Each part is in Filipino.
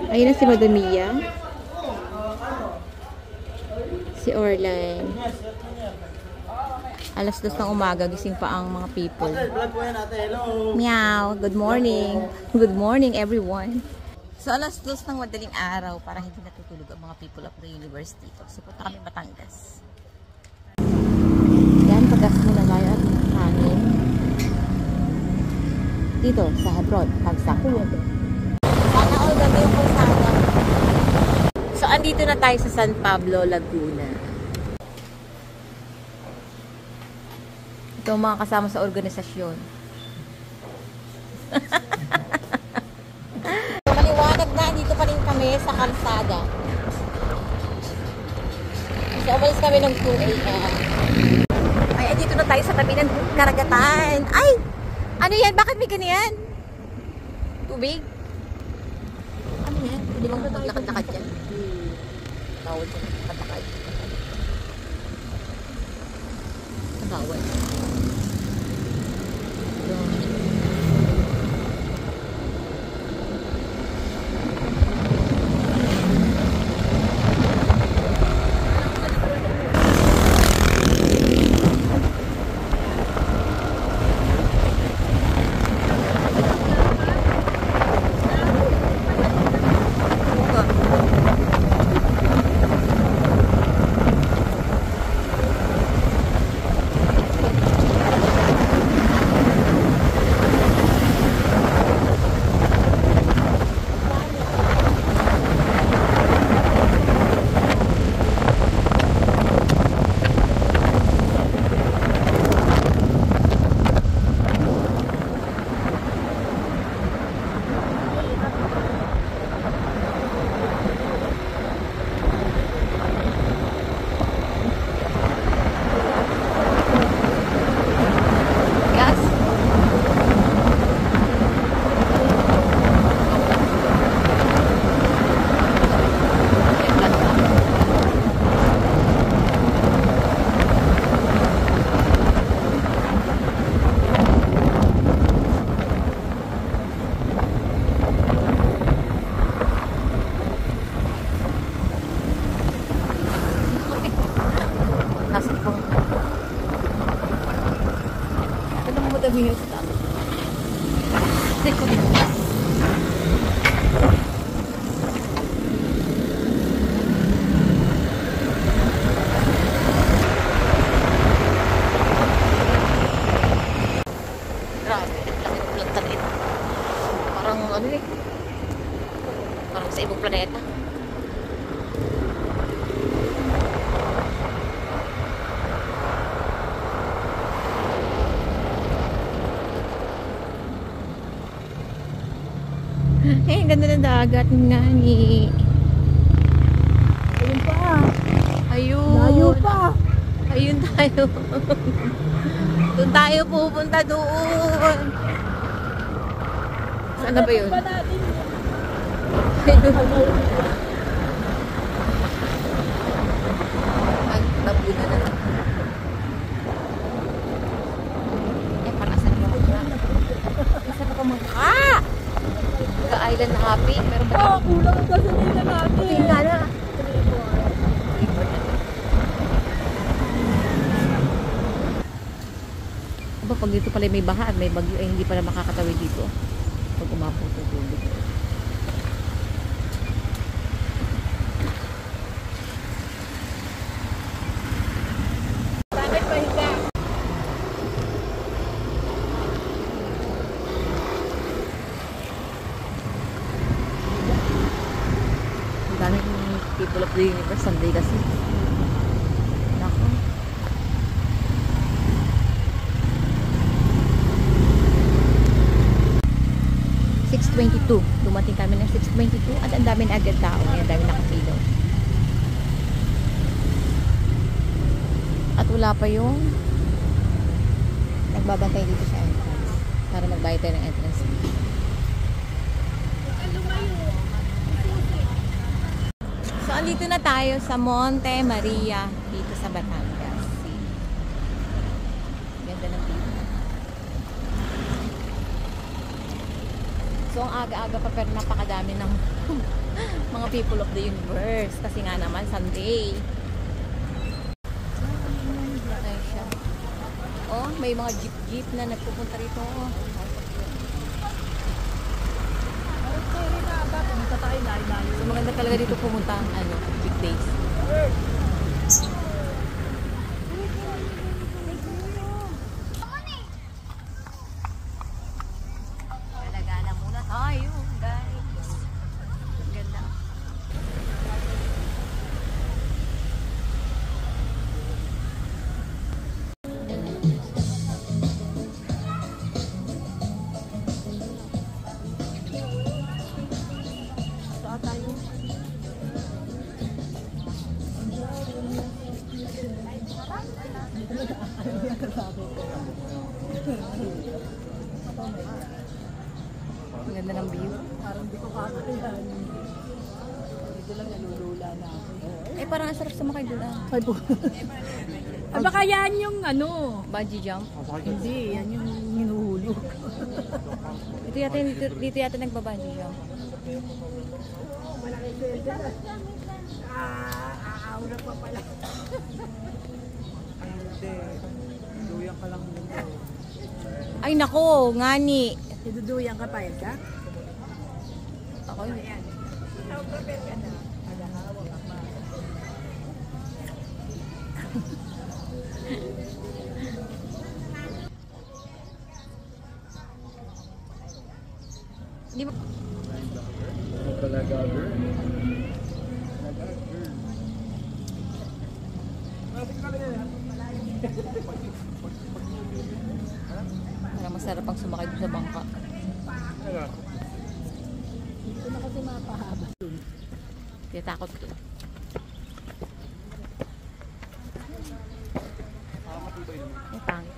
Ayun na si Madam Mia. Si Orlan. Alas 2 ng umaga, gising pa ang mga people. Meow. Good morning. Good morning, everyone. So, alas 2 ng madaling araw para hindi natutulog ang mga people of the universe dito. So, punta kami Batangas. Yan, pagas muna tayo at hangin. Dito, sa abroad. Pagsakulo. Sana all gabi yung kusana. So, andito na tayo sa San Pablo, Laguna. Ito ang mga kasama sa organisasyon. So, maliwanag na, dito pa rin kami sa kalsada. So, umalis kami ng 2 AM. Ay, dito na tayo sa tabi ng karagatan. Ay! Ano yan? Bakit may ganyan? Tubig? Ano yan? Hindi bang maglakad-lakad yan? Bawal siya maglakad-lakad. Bawal. Parang ano eh. Parang sa ibang planeta. Eh, ganda ng dagat nga ni. Ayun pa. Ayun. Layo pa. Ayun tayo. Doon tayo pupunta doon. Saan na ba yun? Ang tabu na na. Eh, panasan mo ako na. Saan ka mukha? Ka-island na happy. Meron ba? Oh, kulang ang gasolina natin. Tingnan na. Aba, pag dito pala may baha at may bagyo, ay hindi pala makakatawid dito. Pag umapot ng tubig. Bakit pahiga? Ang daming people of the universe Sunday kasi. Nako. Dumating kami ng 6:22 at ang dami na agad tao. Ang dami nakapilo. At wala pa yung nagbabantay dito sa entrance para magbayad tayo ng entrance fee. So, andito na tayo sa Monte Maria dito sa Batangas. Ganda ng view. So, ang aga-aga pa pero napakadami ng mga people of the universe. Kasi nga naman, Sunday. Ayan siya. Oh, may mga jeep-jeep na nagpupunta rito. So, maganda talaga dito pumunta ang weekdays. Galagala muna tayo, guys. Ang ganda. Saan tayo? Ang ganda ng view. Parang di ko kakayahan. Dito lang nalulula na ako. Eh, parang ang sarap sumakay doon. Ay po. Ah, baka yan yung ano. Bungee jump. Hindi, yan yung hinuhulog. Dito yata nagbabungee jump. Malaki sweldo na. Aura pa pala. Ay, hindi. Duyan ka lang dito. Ay, nako, ngani. Iduduyan ka pa, ka? Ako yun. Prepare ka na. Malahawak ka pa. Di ba? Talaga, girl. Parang masarap ang sumakay doon sa bangka. Dito na kasi mapahaba. Kaya takot ko. Ay, pangit.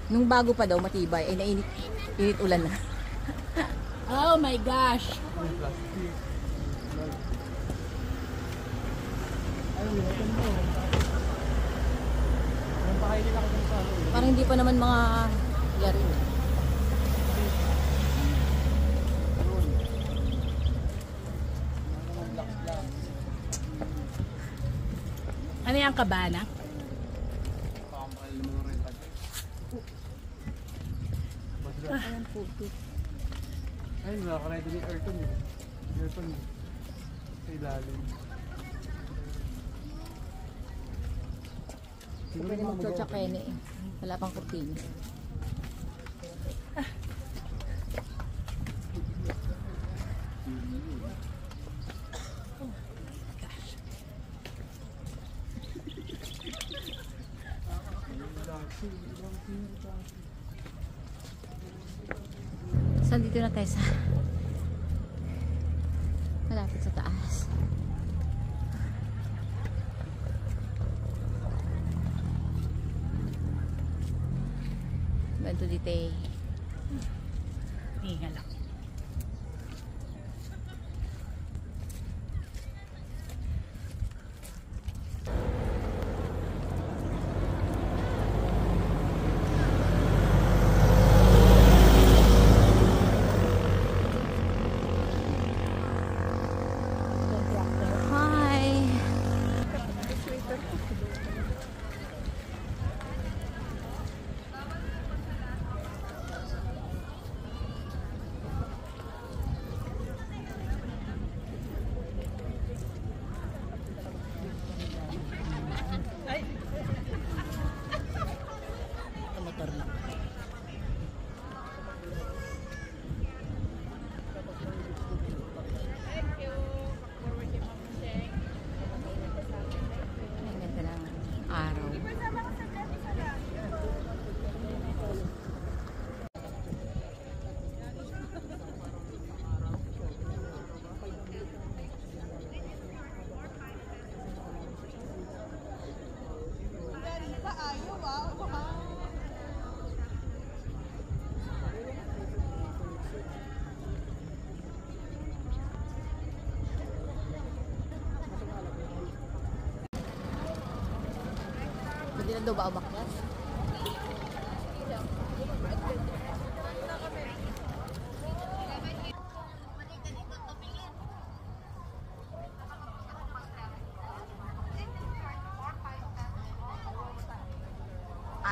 Nung bago pa daw matibay, ay nainit ulan na. Oh my gosh! Parang hindi pa naman mga laro. Ano yung kabana? Ayan po. Ay, nakakaredy ni Ayrton. Ayrton. Sa ilalim. Pwede mag-chochakene eh. Wala pang kurtina. Saan dito na tayo sa malapit sa taas. Banto dito eh. Hinga lang. Hi! Motor lang. Ang ganda ng araw. Pwede na daw ba umakyat?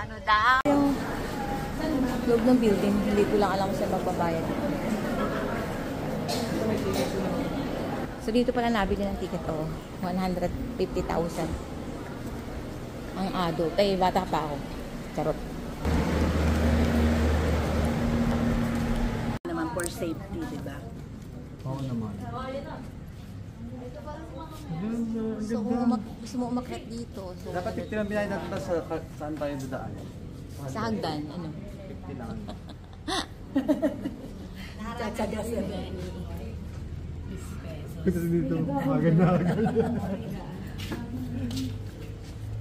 Magkano daw? Yung loob ng building, hindi ko lang alam kung saan magbabayad. So dito pala nabili ng ticket ko, 150,000. Ang adult. Ay, bata pa ako. Charot. Naman for safety, di ba? Oo naman. So kung gusto mo umakyat dito, so Dapat 50 lang binayad natin sa saan tayo dadaan. sa hagdan, ano? 50 lang. Tsatsaga siya. Kasi dito, agad na agad.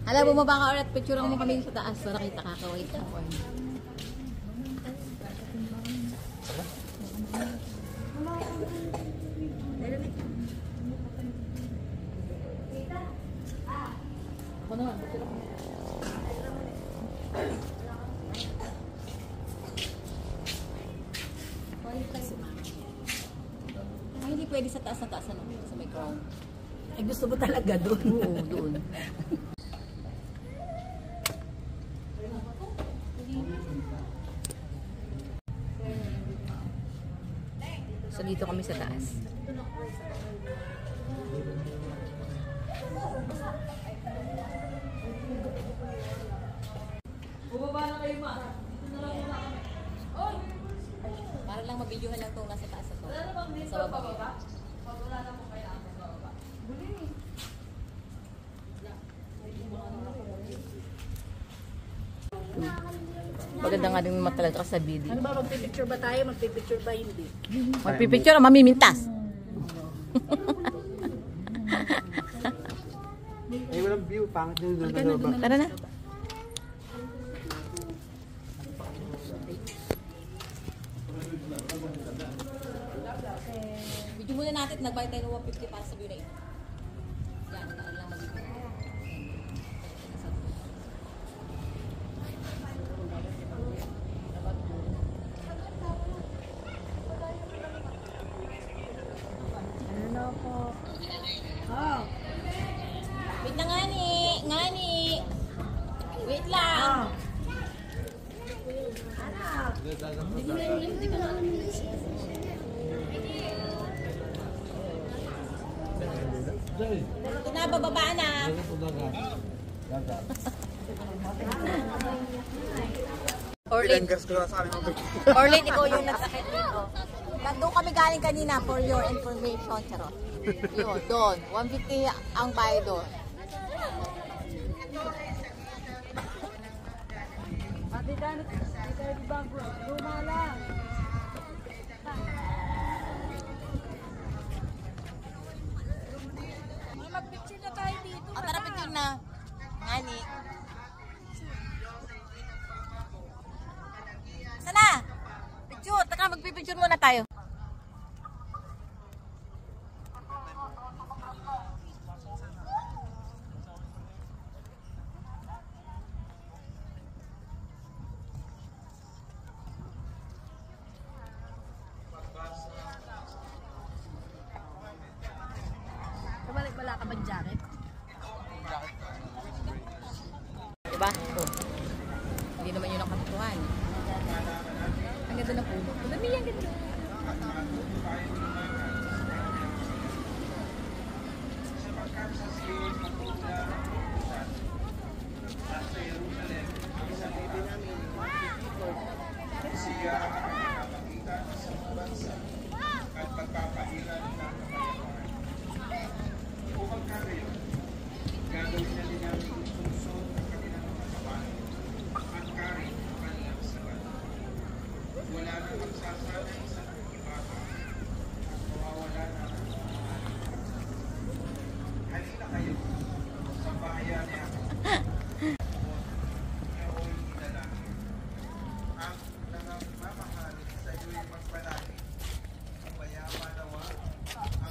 Alam mo ba ka orat, picture mo kami sa taas para kita kakawait ako. Ako naman, picture ako. Ay, hindi pwede sa taas na taas, ano? Sa may crown. Ay, gusto mo talaga doon. Oo, doon. So dito kami sa taas. Bumaba na kayo, ma. Para lang mabidyohan lang itong nasa taas ito. Sa baba. Maganda nga din matalaga ka sa video. Ano ba, magpipicture ba tayo? Magpipicture ba hindi? Magpipicture o mamimintas? Ay, walang view. Pangit nyo doon na ba? Tara na. Video muna natin, nagbayad tayo ng 150 para sa view na ito. Yan, naan lang mag-video. Ano po? Oh. Wait na ngani! Ngani! Wait lang! Ito na, bababa na! Orlin, Orlin, ikaw yung nagsakit dito. Nandun kami galing kanina for your information, charot. Yun, doon. 150 ang bayad doon. Mag-picture na tayo dito. O, tara, picture na. Ngani. Sana? Picture. Taka, magpipicture muna tayo. Wala ka ba jacket? Diba? Oh. Hindi naman yun ang katotohan. Ang ganda ng puno. Dami yan, ganda.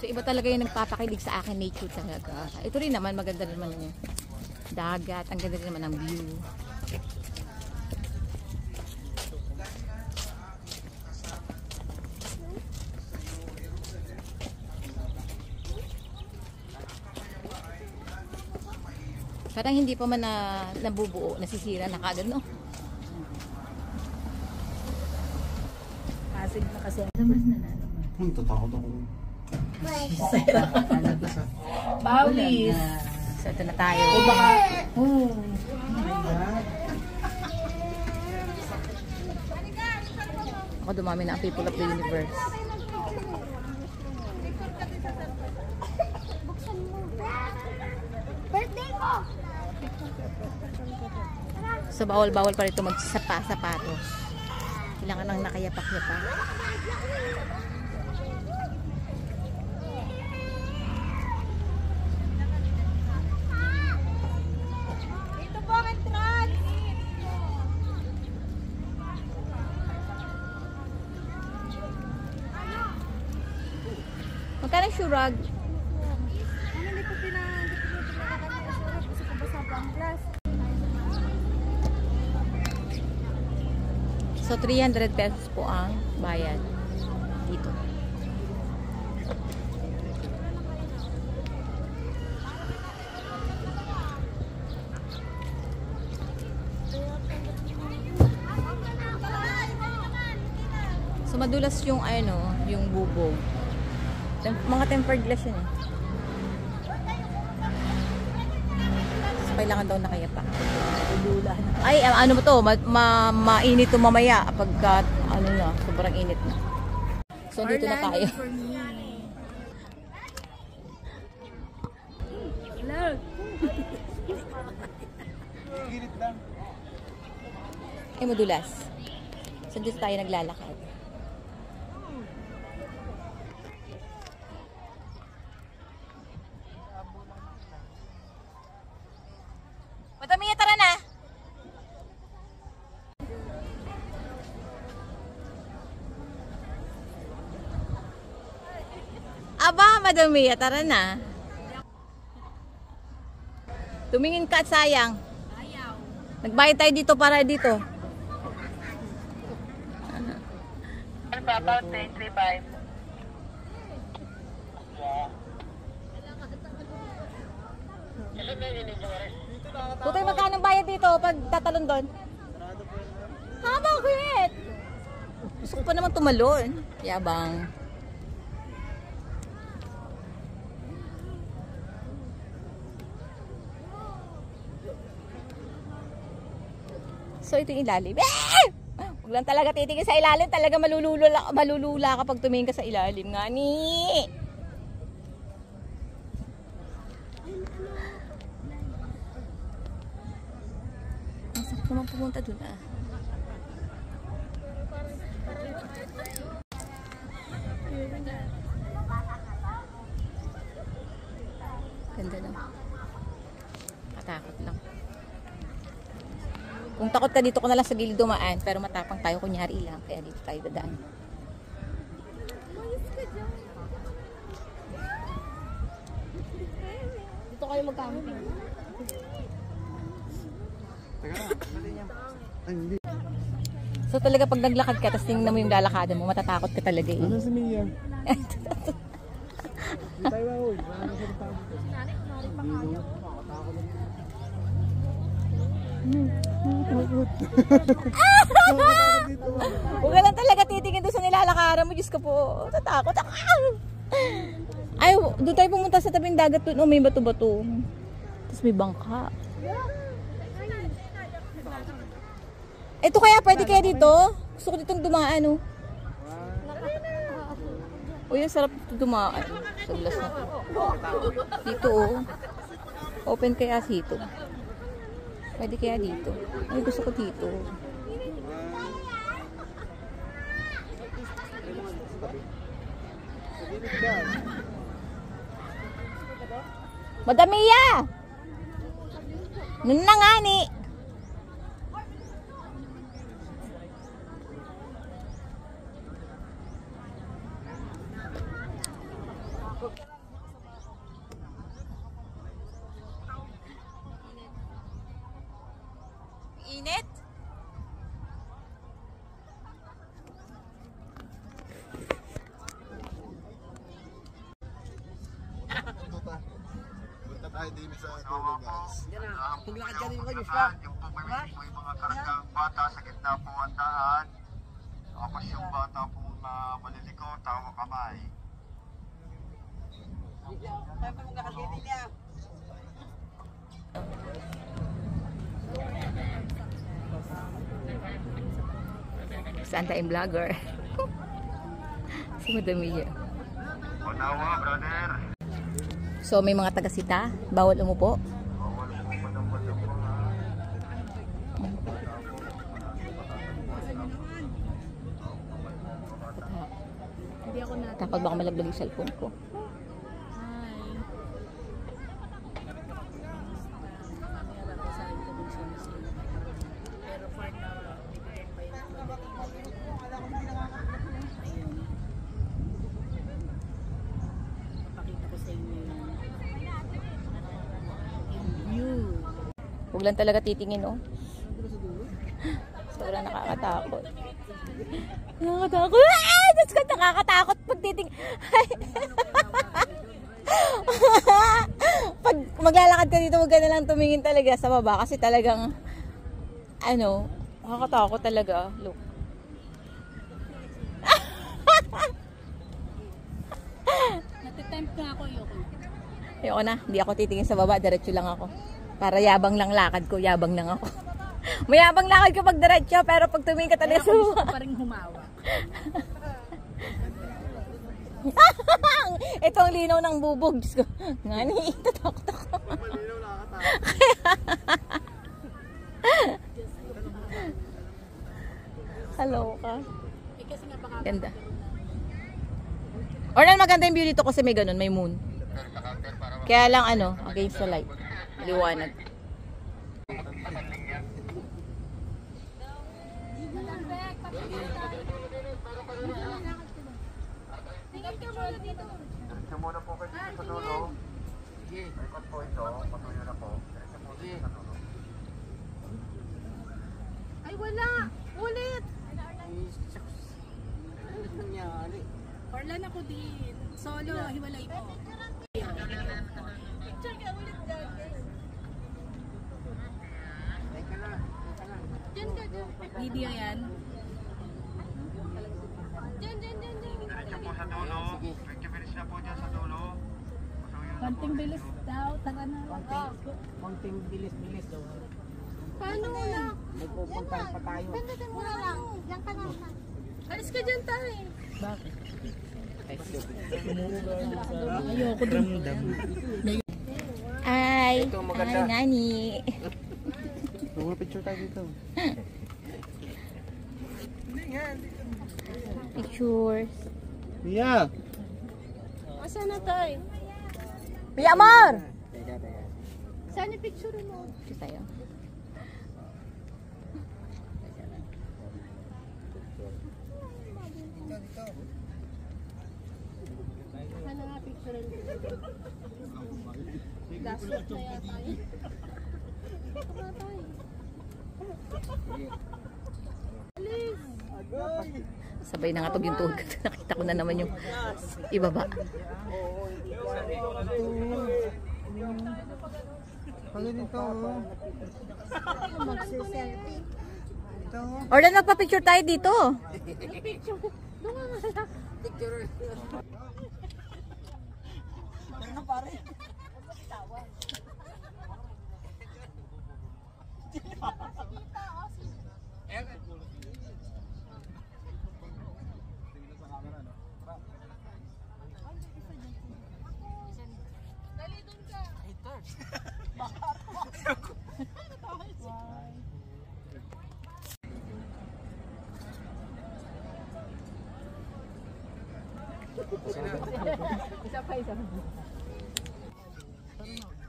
So iba talaga yung nagpapakilig sa akin, nature talaga. Ito rin naman, maganda naman yung dagat, ang ganda rin naman ng view. Parang hindi pa man nabubuo, nasisira na kagad, no? Kasi Tatakot ako. Bawis. So, ito na tayo. Ako dumami na ang people of the universe. Birthday ko! So, bawal-bawal pa rito magsapa-sapatos. Kailangan nang nakayapak-yapak. Dito po ang entrance! Magkano yung shurag? Ano hindi ko pinag-surap kasi ko basa ang glass. So, 300 pesos po ang bayad dito. So, madulas yung ano, yung bubog. Mga tempered glass yun eh. So, kailangan daw nakayapak. Lula na. Ay, ano ba to? Mainit to mamaya pagka, ano na, sobrang init na. So, dito na tayo. For me. Hello. Ay, madulas. So, dito tayo naglalakad. Madami, tara na! Aba, madami, tara na. Tumingin ka at sayang. Nagbayad tayo dito para dito. About 335. Tutoy, magkano bayad dito pag tatalon doon? Ha, bakit? Gusto ko pa naman tumalon. Yabang. So, ito yung ilalim. Huwag lang talaga titingin sa ilalim. Talaga malulula kapag tumingin ka sa ilalim. Ngani! Ang sakit naman pumunta dun ah. Ganda lang. Matakot lang. Kung takot ka dito ko na lang sa gilid dumaan, pero matapang tayo kunyari lang, kaya dito tayo dadaan. Dito kayo mag-camping. Teka na, mali niya. Ay, hindi. So talaga pag naglakad ka, tapos tingnan mo yung lalakadan mo, matatakot ka talaga eh. Ano si Mia? Hindi tayo ba, uy? Wala na siya ng tao dito. Huwag ka lang talaga titingin doon sa nilalakaran mo, Diyos ko po, tatakot. Ay, doon tayo pumunta sa tabing dagat doon, may bato-bato. Tapos may bangka. Ito kaya, pwede kaya dito? Gusto ko ditong dumaan, oh. Uy, ang sarap dito dumaan. Sa glass na to. Dito, oh. Open kaya dito. Pwede kaya dito. Ay, gusto ko dito. Madamiya! Nun na nga ni. Init? Punta tayo din sa tulog, guys. Paglakad ka din kayo, siya. Yung po may mga kargang bata sa gitna po ang daan. Tapos yung bata po maliliko, tawa kamay. Saan tayong vlogger? Si Madam Mia. Unawa, brother. So may mga taga-sita, bawal umupo. Hindi ako natin. Tapos baka malaglag yung cellphone ko. Hi. Mamaya babasahin ko kung sino-sino. Pero for now, bibigyan pa yung magaling. Ayun. Papakita ko sa inyo yung view. Huwag lang talaga titingin, oh. Sobrang nakakatakot. Nakakatakot. Ah! Diyos ko, nakakatakot pag titingin. Pag maglalakad ka dito, huwag ka na lang tumingin talaga sa baba. Kasi talagang, ano, nakakatakot talaga. Look. Natitempt na ako, ayoko. Ayoko na, hindi ako titingin sa baba. Diretso lang ako. Para yabang lang lakad ko, yabang lang ako. Mayabang lakad ka pag diretso, pero pag tumingin ka talaga sa Gusto baba. ko pa rin humawak. Ito ang linaw ng bubog. Diyos ko. Ngani, tatakot ako. Malinaw nakakatakot. Hello ka. Eh kasi nga baka Ganda. Or nan maganda yung view dito kasi may ganun, may moon. Kaya lang ano, against the light. Liwanag. Diretso muna po kayo dito sa dulo. Ikot po ito, patuyo na po. Diretso po dito sa dulo. ay wala! Ulit! Orlan ako din. Solo, hiwalay po. Video yan. Diretso po sa dulo. 20 minutes na po dyan sa dulo. Patuyo na po. Konting bilis daw. Tara na. Konting bilis-bilis daw. Paano na? May pupuntahan pa tayo. Pindutin mo na lang. Diyan ka na. Alis ka dyan tayo. Bakit? Ayoko dun. Ay, Ito, maganda. ay, nani. Mga picture tayo dito. Pictures. Mia! Asan na tayo? Pia Amor! Teka. Saan yung picture mo? Ito tayo. Ano nga picture mo? Gasot na yata yun. Tara tayo. Alis! Sabay nangatog yung tuhod. Nakita ko na naman yung ibaba. Pag dito. Magsiselfie. Ito. Or na nagpa-picture tayo dito. Picture. Doon nga nga. Ano pare? Isa pa.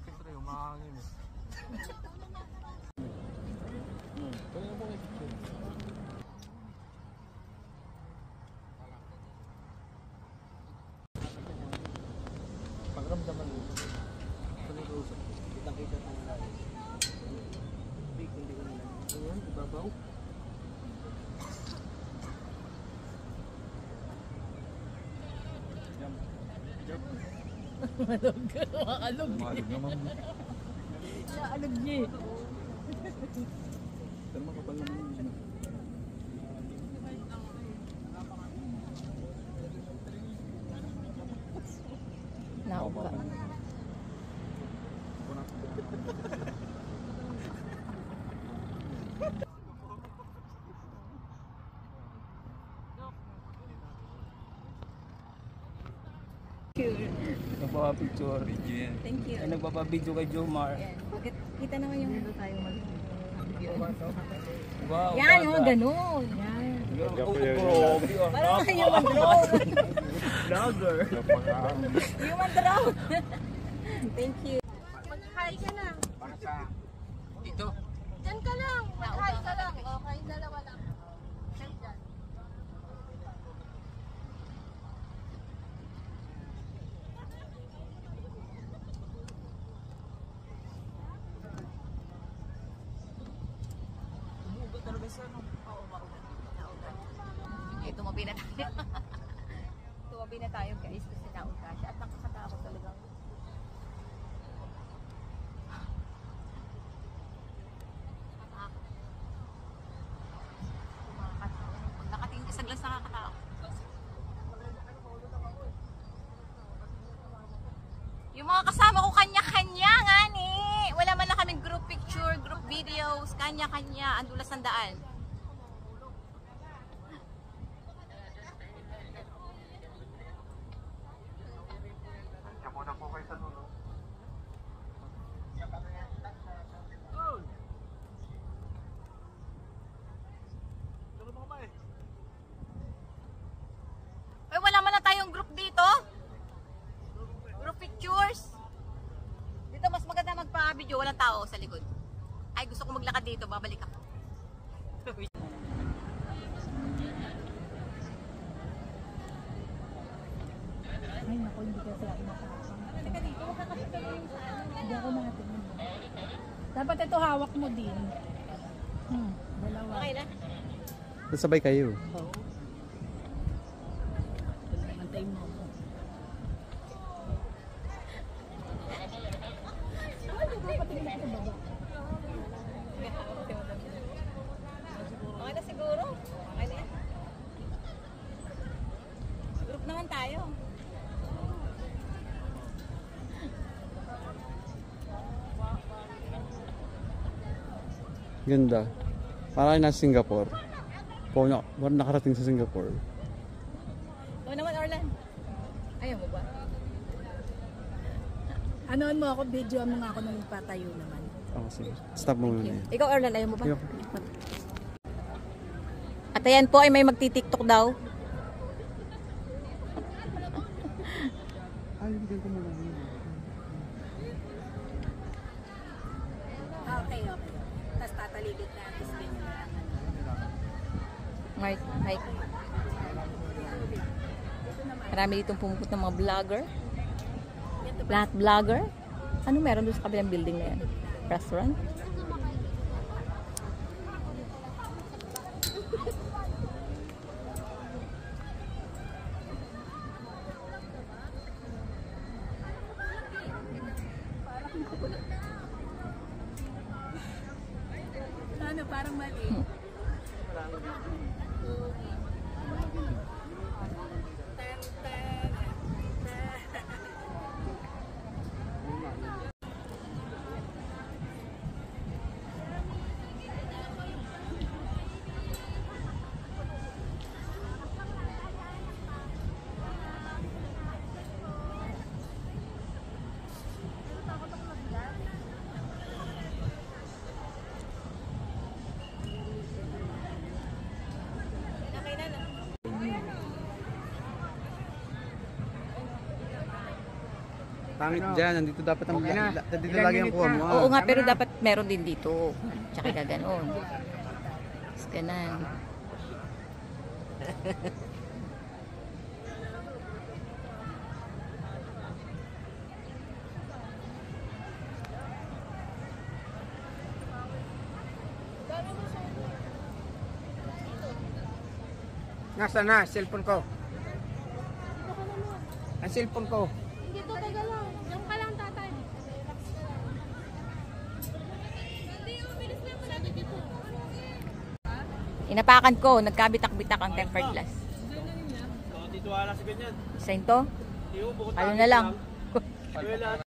Siyempre, umahangin eh. Pagramdaman mo. Pag-usap. Kitang-kita tayo natin. Big, hindi ko nila. Ayan, ibabaw. Malog. Makalog. Naalog niya eh. Pero makapal naman yun. Sinauka. Nagpapapicture. Thank you. Ay, nagpapabidyo kay Jomar. Yan. Kita naman yung tayo mag Wow, yan, yung mga ganun. Yan. Parang mga human drone. Vlogger. Human drone. Thank you. Mag-hi ka na. Para sa dito. Diyan ka lang. Mag-hi ka lang. Okay, dalawa lang. Diyan, diyan. Tumabi na tayo. Tumabi na tayo guys kasi nauga siya at nakakatakot talaga. Pag nakatingin ka sa glass nakakatakot. Yung mga kasama ko kanya-kanya nga ni. Wala man lang kaming group picture, group videos, kanya-kanya, ang dulas ng daan. Diyan muna po kayo sa dulo. Ay, wala man na tayong group dito. Group pictures. Dito mas maganda magpa-video, walang tao sa likod. Ay, gusto ko maglakad dito, babalik ako. Ay, naku, hindi kasi ako makakasama. Hindi ako natin. Dapat ito hawak mo din. Dalawa. Okay na? Sabay kayo. Antayin mo ako. Okay na siguro. Okay na yan. Group naman tayo. Ganda. Parang nasa Singapore. Parang nakarating sa Singapore. Oo naman, Orlan. Ayaw mo ba? Anoan mo ako, video mo nga ako nung patayo naman. Oh, sige. Stop mo muna yan. Ikaw, Orlan, ayaw mo ba? Ayoko. At ayan po ay may magti-tiktok daw. Ay, hindi ko muna. Okay. Tapos tataligid na. Tapos ganyan na lang. Mark, Mike. Marami ditong pumuput ng mga vlogger. Lahat vlogger. Ano meron doon sa kabilang building na yan? Restaurant? Ano, parang mali. Pangit dyan. Nandito dapat ang nandito lagi ang kuha mo. Oo nga, pero dapat meron din dito. Tsaka ganoon. Tapos ganon. Nasaan na? Cellphone ko. Ang cellphone ko. Dito, taga lang. Diyan ka lang, tatay. Inapakan ko, nagkabitak-bitak ang tempered glass. Dito wala sa ganyan. Isa to? Ano na lang?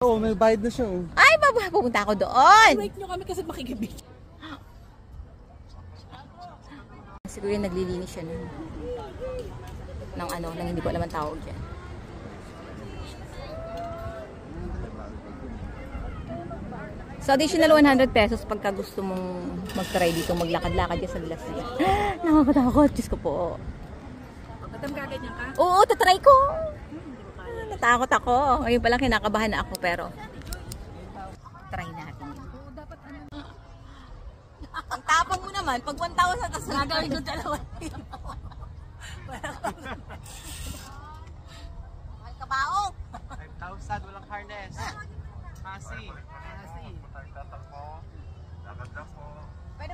Oo, may bayad na siya. Oh. Ay, pupunta ako doon. Wait nyo kami kasi makikibig. Siguro yung naglilinis siya nun. Ng ano, nang hindi ko alam ang tawag dyan. So, additional 100 pesos pagka gusto mong mag-try dito, maglakad-lakad dyan sa Las Piñas. Nakakatakot, Diyos ko po. Batam kaganyan ka? Oo, tatry ko. Natakot ako. Ngayon palang kinakabahan na ako, pero try natin. Ang tapang mo naman, pag 1,000 tapos nagawin ko 2,000. Mahal ka ba ako? 5,000, walang harness. Masi.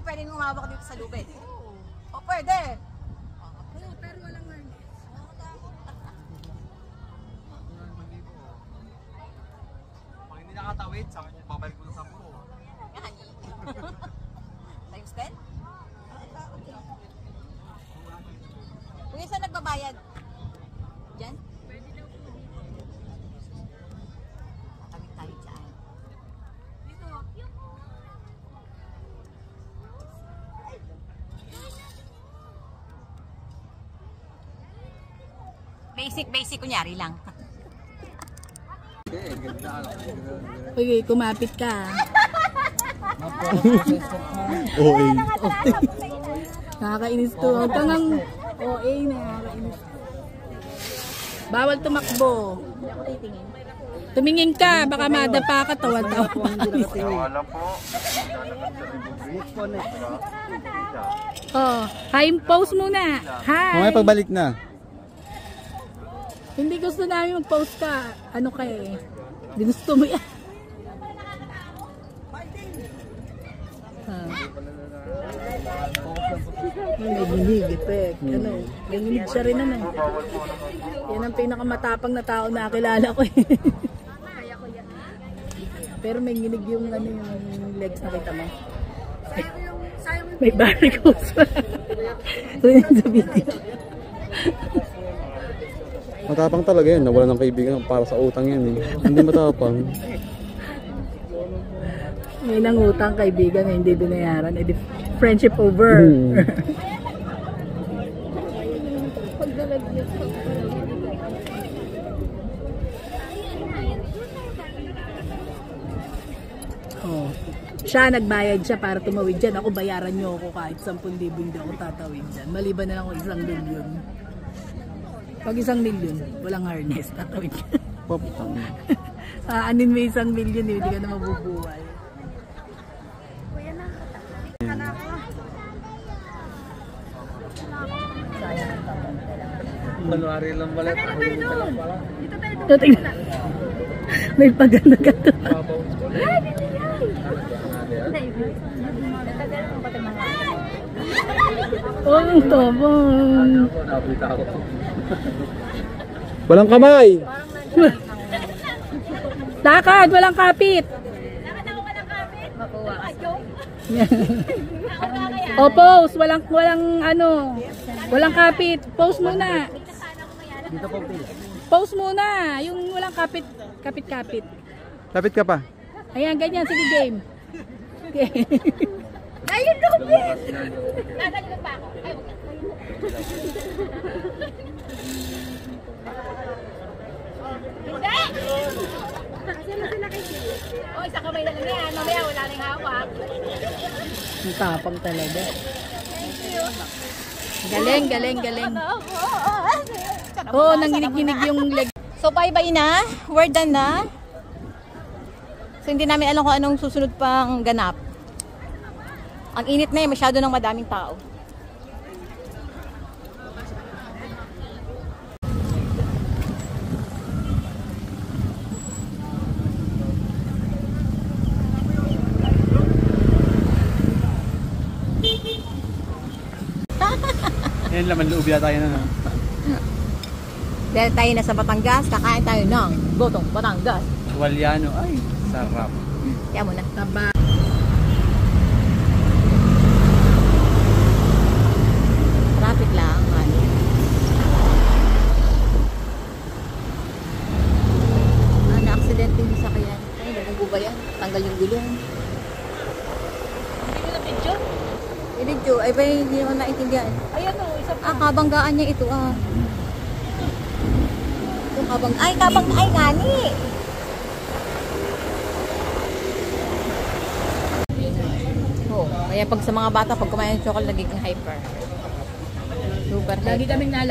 Pwede nung hawak dito sa lubid. O pwede. Pero walang harness. Pag hindi nakatawid, babalik ko sa 10. Times 10? Kung saan nagbabayad? Diyan? Tawid tayo dyan. Basic kunyari lang. Okay, kumapit ka. Oo. Nakakainis to. Huwag kang ang OA na nakakainis. Bawal tumakbo. Tumingin ka, baka madapa ka, tawa-tawa pa. Wala po. Oh, hi, pause muna. Hi. Mamaya pagbalik na. Hindi gusto namin mag-post ka. Ano ka eh. Hindi gusto mo yan. Nanginig, effect. Ano, nanginig siya rin naman. Yan ang pinakamatapang na tao na kilala ko eh. Pero may nginig yung, ano, yung legs na kita mo. May varicose pa. So yun sa video. Matapang talaga yan, nawala ng kaibigan para sa utang yan eh. Hindi matapang. May nangutang kaibigan na hindi binayaran, edi friendship over. Oh. Siya nagbayad siya para tumawid dyan. Ako bayaran niyo ako kahit 10,000 hindi ako tatawid dyan. Maliban na lang ako 1 milyon. Pag 1 milyon, walang harness, tatawid ka. Paputang. Aanin mo 1 milyon, hindi ka na mabubuhay. Manuari lang balat. Ito, tingnan. May paganda ka to. Oh, ang tabang. Walang kamay! Lakad, walang kapit. O pose, walang ano, walang kapit. Pose muna. Pose muna, yung walang kapit, kapit. Lapit ka pa. Ayan, ganyan, sige game. Ayun, Lubis! Natalikod pa ako. Ay, wag na. Hindi! O, isang kamay na lang yan. Mamaya wala nang hawak. Ang tapang talaga. Galing. Oo, nanginig-ginig yung leg. So, bye-bye na. We're done na. So, hindi namin alam kung anong susunod pang ganap. Ang init na masyado ng madaming tao. Yan, laman loob yata tayo na. Dahil tayo na sa Batangas, kakain tayo ng Gotong Batangas. Walyano, ay, sarap. Kaya muna. Taba. Traffic lang. Na-accident din video. Ay ba, hindi ko naintindihan. Ayan o, isa pa. Ah, kabanggaan niya ito ah. Ito kabang... Ay, ay, gani! Oh, kaya pag sa mga bata, pag kumain ng chocolate, nagiging hyper. Super Lagi hyper. kaming naalala.